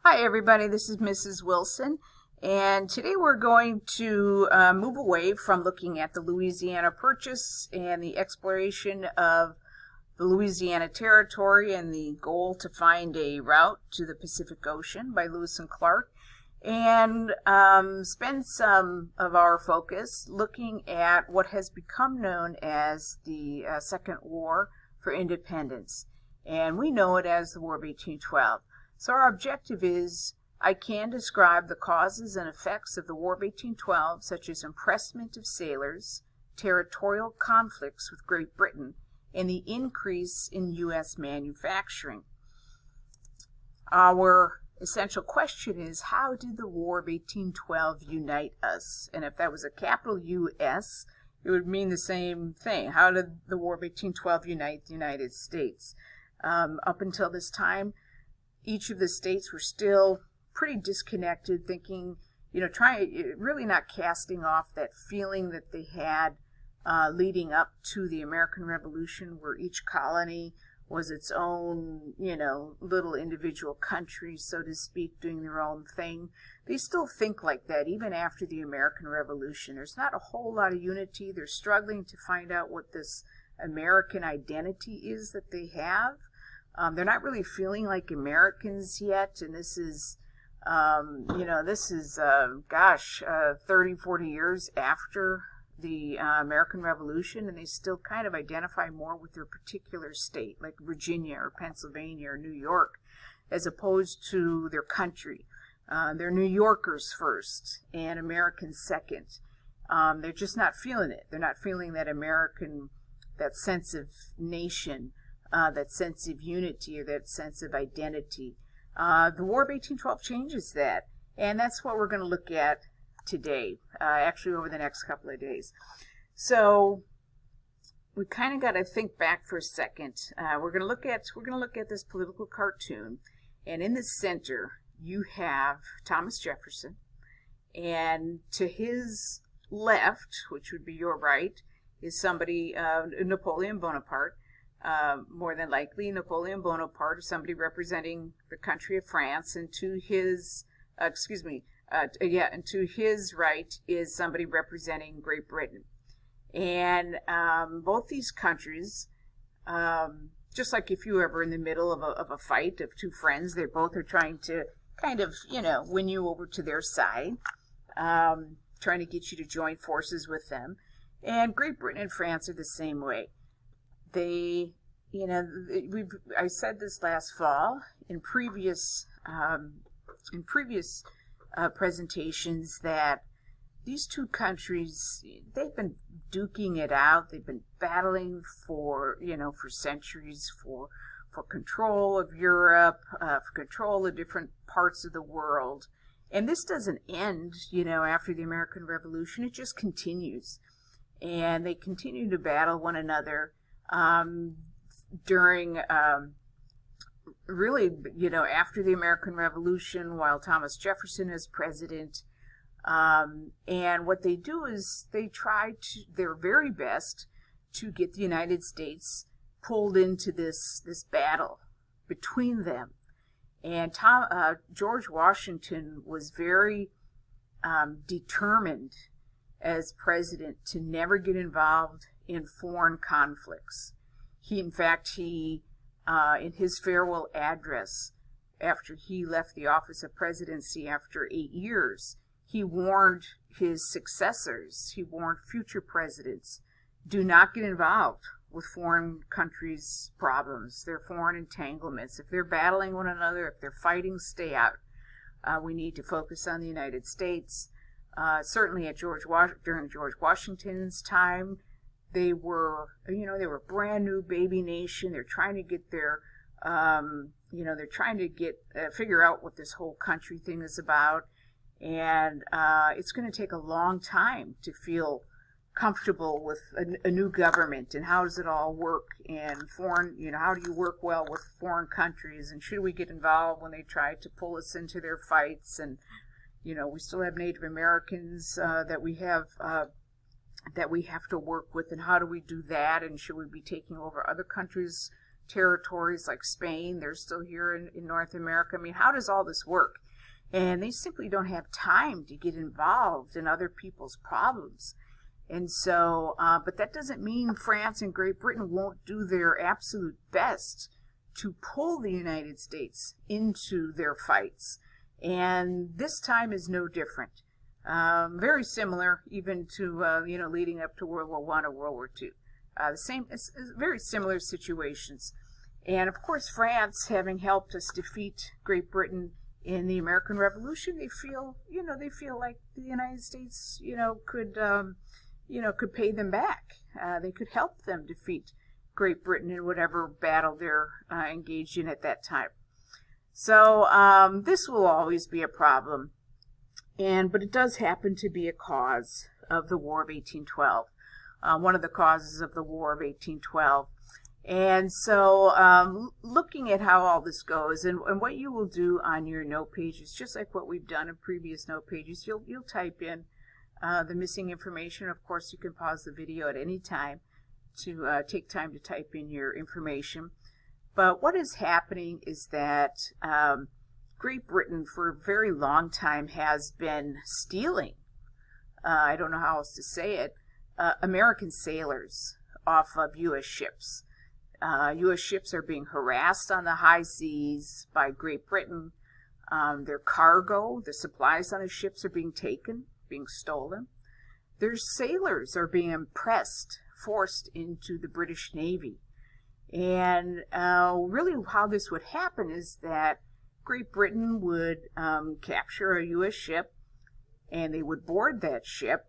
Hi everybody, this is Mrs. Wilson, and today we're going to move away from looking at the Louisiana Purchase and the exploration of the Louisiana Territory and the goal to find a route to the Pacific Ocean by Lewis and Clark, and spend some of our focus looking at what has become known as the Second War for Independence, and we know it as the War of 1812. So our objective is, I can describe the causes and effects of the War of 1812, such as impressment of sailors, territorial conflicts with Great Britain, and the increase in U.S. manufacturing. Our essential question is, how did the War of 1812 unite us? And if that was a capital U.S., it would mean the same thing. How did the War of 1812 unite the United States? Up until this time, each of the states were still pretty disconnected, thinking, really not casting off that feeling that they had leading up to the American Revolution, where each colony was its own, little individual country, so to speak, doing their own thing. They still think like that even after the American Revolution. There's not a whole lot of unity. They're struggling to find out what this American identity is that they have. They're not really feeling like Americans yet, and this is, 30, 40 years after the American Revolution, and they still kind of identify more with their particular state, like Virginia or Pennsylvania or New York, as opposed to their country. They're New Yorkers first and Americans second. They're just not feeling it. They're not feeling that that sense of nation, that sense of unity, or that sense of identity. The War of 1812 changes that, and that's what we're going to look at today, actually over the next couple of days. So we kind of got to think back for a second. We're going to look at this political cartoon, and in the center you have Thomas Jefferson, and to his left, which would be your right, is somebody, Napoleon Bonaparte. More than likely, Napoleon Bonaparte is somebody representing the country of France, and to his, and to his right is somebody representing Great Britain. And both these countries, just like if you were ever in the middle of a fight of two friends, they both are trying to kind of, win you over to their side, trying to get you to join forces with them. And Great Britain and France are the same way. I said this last fall in previous presentations that these two countries, they've been duking it out. They've been battling for centuries for control of Europe, for control of different parts of the world. And this doesn't end, after the American Revolution. It just continues. And they continue to battle one another during after the American Revolution, while Thomas Jefferson is president. And what they do is they try their very best to get the United States pulled into this battle between them. And George Washington was very determined as president to never get involved in foreign conflicts. In his farewell address, after he left the office of presidency after 8 years, he warned his successors, he warned future presidents, do not get involved with foreign countries' problems, their foreign entanglements. If they're battling one another, if they're fighting, stay out. We need to focus on the United States. Certainly during George Washington's time, they were a brand new baby nation. They're trying to get figure out what this whole country thing is about. And it's going to take a long time to feel comfortable with a new government, and how does it all work, and how do you work well with foreign countries, and should we get involved when they try to pull us into their fights, and we still have Native Americans that we have to work with, and how do we do that, and should we be taking over other countries' territories like Spain. They're still here in North America. I mean, how does all this work? And they simply don't have time to get involved in other people's problems. And so, but that doesn't mean France and Great Britain won't do their absolute best to pull the United States into their fights. And this time is no different. Very similar even to, leading up to World War I or World War II. It's very similar situations. And of course, France, having helped us defeat Great Britain in the American Revolution, they feel like the United States, could pay them back. They could help them defeat Great Britain in whatever battle they're engaged in at that time. So this will always be a problem, but it does happen to be a cause of the War of 1812. One of the causes of the War of 1812. And so looking at how all this goes, and what you will do on your note pages, just like what we've done in previous note pages, you'll type in the missing information. Of course, you can pause the video at any time to take time to type in your information. But what is happening is that Great Britain for a very long time has been stealing, I don't know how else to say it, American sailors off of U.S. ships. U.S. ships are being harassed on the high seas by Great Britain. Their cargo, the supplies on the ships are being taken, being stolen. Their sailors are being forced into the British Navy. And really how this would happen is that Great Britain would capture a U.S. ship, and they would board that ship,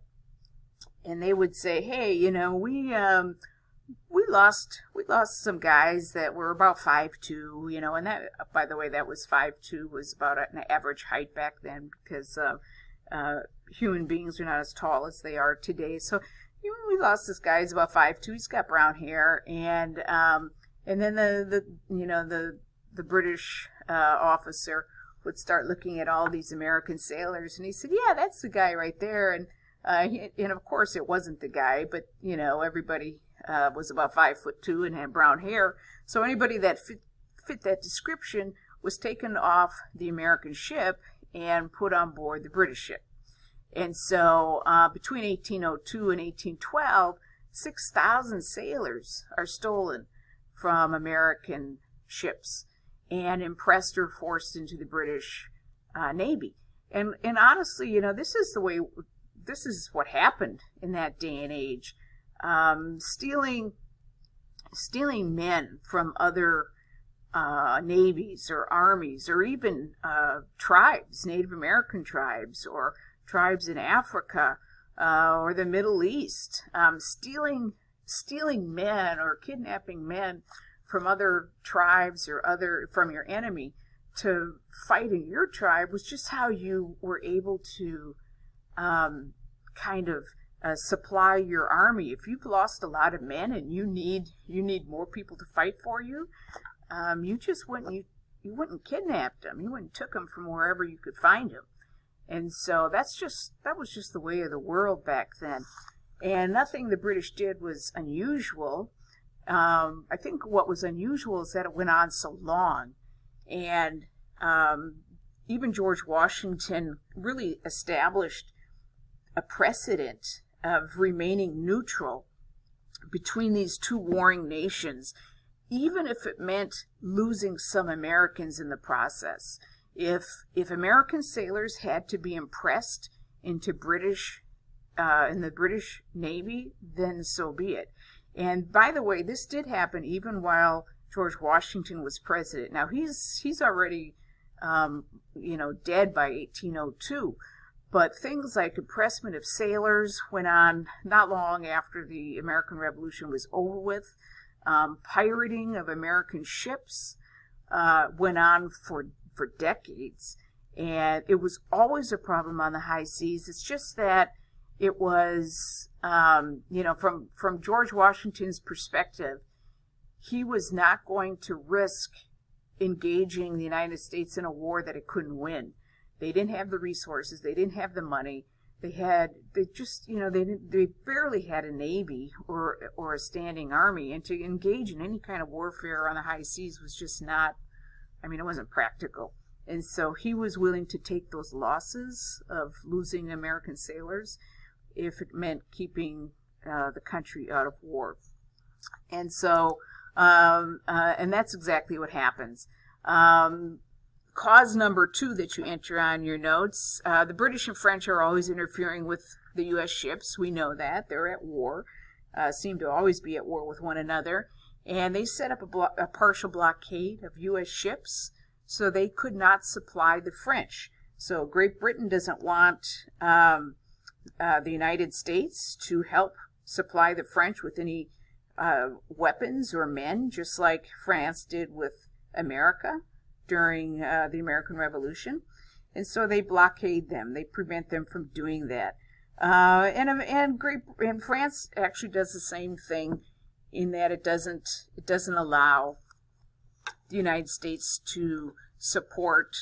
and they would say, hey, we lost some guys that were about 5'2", and that, by the way, that was 5'2", was about an average height back then, because human beings are not as tall as they are today. So we lost this guy. He's about 5'2". He's got brown hair, and then the British officer would start looking at all these American sailors, and he said, yeah, that's the guy right there. And of course it wasn't the guy, but everybody was about 5'2" and had brown hair. So anybody that fit that description was taken off the American ship and put on board the British ship. And so between 1802 and 1812, 6,000 sailors are stolen from American ships and impressed or forced into the British Navy. And honestly, this is what happened in that day and age. Stealing men from other navies or armies, or even tribes, Native American tribes, or tribes in Africa or the Middle East, stealing men or kidnapping men from other tribes or from your enemy to fight in your tribe was just how you were able to supply your army. If you've lost a lot of men and you need more people to fight for you, you just wouldn't kidnap them. You wouldn't took them from wherever you could find them. And so that was just the way of the world back then. And nothing the British did was unusual. I think what was unusual is that it went on so long. And even George Washington really established a precedent of remaining neutral between these two warring nations, even if it meant losing some Americans in the process. If American sailors had to be impressed into in the British Navy, then so be it. And by the way, this did happen even while George Washington was president. Now he's already dead by 1802. But things like impressment of sailors went on not long after the American Revolution was over with. Pirating of American ships went on for decades. And it was always a problem on the high seas. It's just that it was, from George Washington's perspective, he was not going to risk engaging the United States in a war that it couldn't win. They didn't have the resources. They didn't have the money. they barely had a navy or a standing army, and to engage in any kind of warfare on the high seas was just not, it wasn't practical. And so he was willing to take those losses of losing American sailors if it meant keeping the country out of war. And so, and that's exactly what happens. Cause number 2 that you enter on your notes, the British and French are always interfering with the U.S. ships. We know that. They're at war, seem to always be at war with one another. And they set up a partial blockade of U.S. ships so they could not supply the French. So Great Britain doesn't want the United States to help supply the French with any weapons or men, just like France did with America during the American Revolution. And so they blockade them. They prevent them from doing that. And France actually does the same thing in that it doesn't allow the United States to support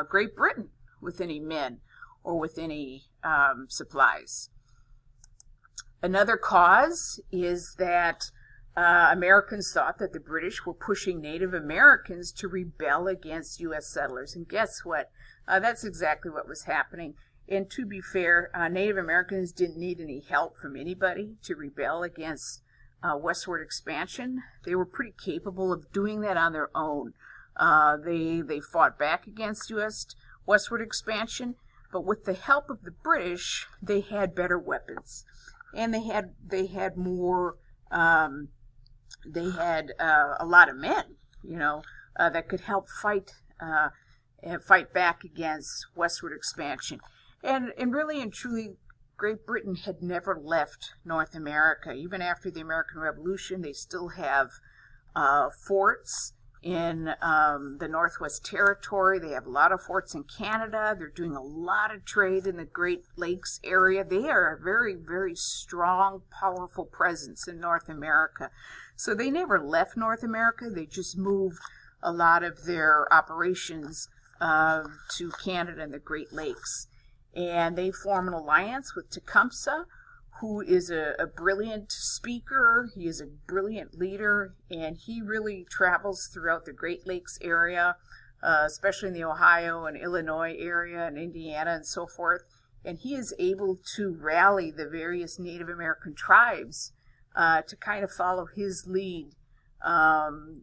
Great Britain with any men or with any supplies. Another cause is that Americans thought that the British were pushing Native Americans to rebel against U.S. settlers. And guess what? That's exactly what was happening. And to be fair, Native Americans didn't need any help from anybody to rebel against westward expansion. They were pretty capable of doing that on their own. They fought back against U.S. westward expansion, but with the help of the British, they had better weapons, and they had more. They had a lot of men, that could help fight back against westward expansion. And really and truly, Great Britain had never left North America. Even after the American Revolution, they still have forts in the Northwest Territory. They have a lot of forts in Canada. They're doing a lot of trade in the Great Lakes area. They are a very, very strong, powerful presence in North America. So they never left North America. They just moved a lot of their operations to Canada and the Great Lakes. And they form an alliance with Tecumseh, who is a brilliant speaker. He is a brilliant leader, and he really travels throughout the Great Lakes area, especially in the Ohio and Illinois area and Indiana and so forth. And he is able to rally the various Native American tribes to kind of follow his lead and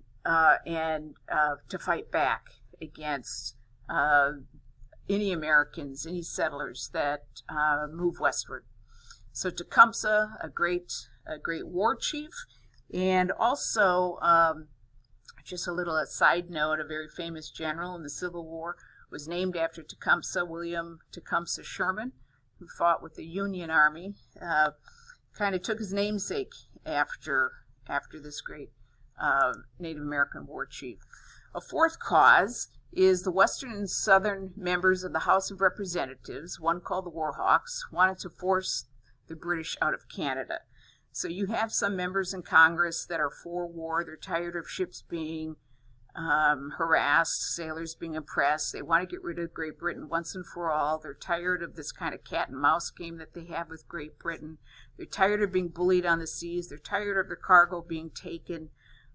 to fight back against any Americans, any settlers that move westward. So Tecumseh, a great war chief, and also just a little side note, a very famous general in the Civil War was named after Tecumseh, William Tecumseh Sherman, who fought with the Union Army. Kind of took his namesake after this great Native American war chief. A fourth cause is the western and southern members of the House of Representatives, one called the Warhawks, wanted to force the British out of Canada. So you have some members in Congress that are for war. They're tired of ships being harassed, sailors being oppressed. They want to get rid of Great Britain once and for all. They're tired of this kind of cat and mouse game that they have with Great Britain. They're tired of being bullied on the seas. They're tired of their cargo being taken.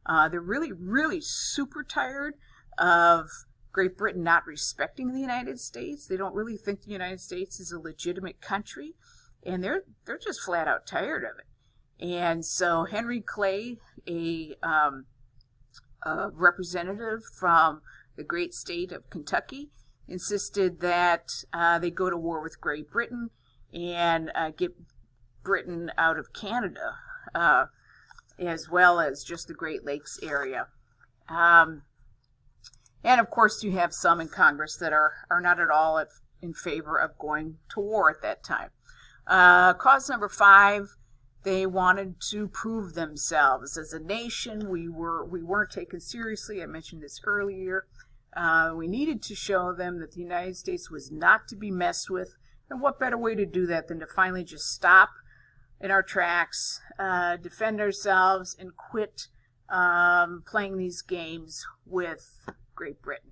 They're really, really super tired of Great Britain not respecting the United States. They don't really think the United States is a legitimate country, and they're just flat out tired of it. And so Henry Clay, a representative from the great state of Kentucky, insisted that they go to war with Great Britain and get Britain out of Canada, as well as just the Great Lakes area. And of course, you have some in Congress that are not at all in favor of going to war at that time. Cause number 5, they wanted to prove themselves as a nation. We weren't taken seriously. I mentioned this earlier. We needed to show them that the United States was not to be messed with. And what better way to do that than to finally just stop in our tracks, defend ourselves, and quit playing these games with Great Britain.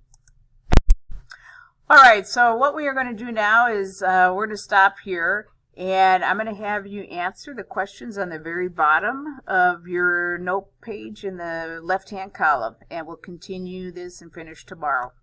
All right, so what we are going to do now is we're going to stop here, and I'm going to have you answer the questions on the very bottom of your note page in the left-hand column, and we'll continue this and finish tomorrow.